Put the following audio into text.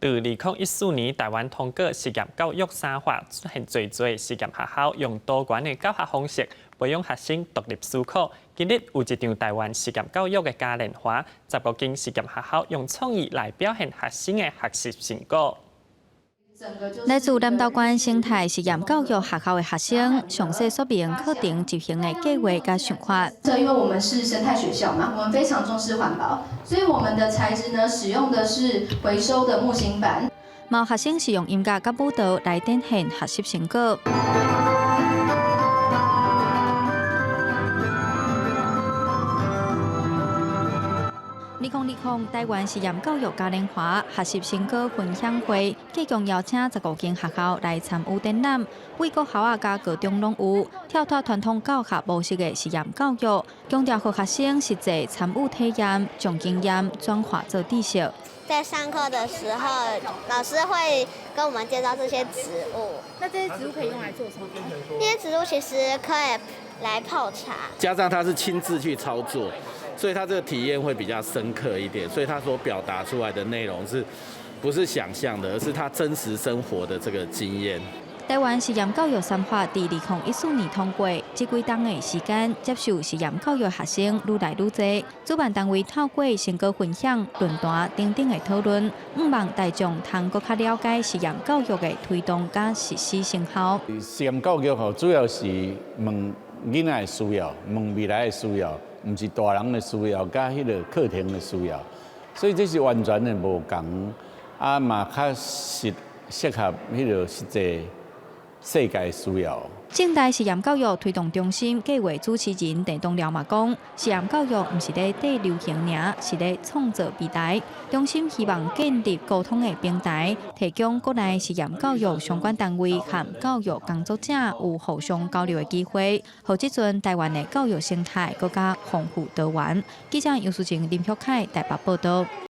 từ 2014年台灣通過實驗教育3法，出現最多實驗學校用多元嘅教學方式培養學生獨立思考。今日有一場台灣實驗教育嘅嘉年華，10個間實驗學校用創意來表現學生嘅學習成果。 來自南投縣生態實驗教育學校的學生，詳細說明課程執行的計劃跟想法。因為我們是生態學校嘛，我們非常重視環保，所以我們的材質呢，使用的是回收的木芯板。有學生是用音樂跟舞蹈來展現學習成果。 2020台灣實驗教育嘉年華學習成果分享會，繼續邀請10個間學校來參與展覽，為各校啊加高中攏有跳脫傳統教學模式嘅實驗教育，強調讓學生實際參與體驗，將經驗轉化做知識。在上課的時候，老師會跟我們介紹這些植物。那這些植物可以用來做什麼？這些植物其實可以來泡茶。加上他是親自去操作。 所以他這個體驗會比較深刻一點，所以他所表達出來的內容是不是想象的，而是他真實生活的這個經驗。台灣實驗教育3法在2014年通過，這幾年的時間接受實驗教育學生愈來愈多，主辦單位透過成果分享、論壇等等的討論，希望大眾通更加了解實驗教育的推動加實施成效。實驗教育主要是問囡仔的需要，問未來的需要。 唔是大人的需要，加迄個課程的需要，所以這是完全的無同，啊嘛較適合迄個實際世界需要。正大實驗教育推動中心計劃主持人鄭東亮嘛講，實驗教育唔是咧帶流行爾，是咧創造未來。中心希望建立溝通的平台，提供國內實驗教育相關單位和教育工作者有互相交流的機會，讓這陣台灣的教育生態更加豐富多元。記者楊淑靜、林曉凱台北報道。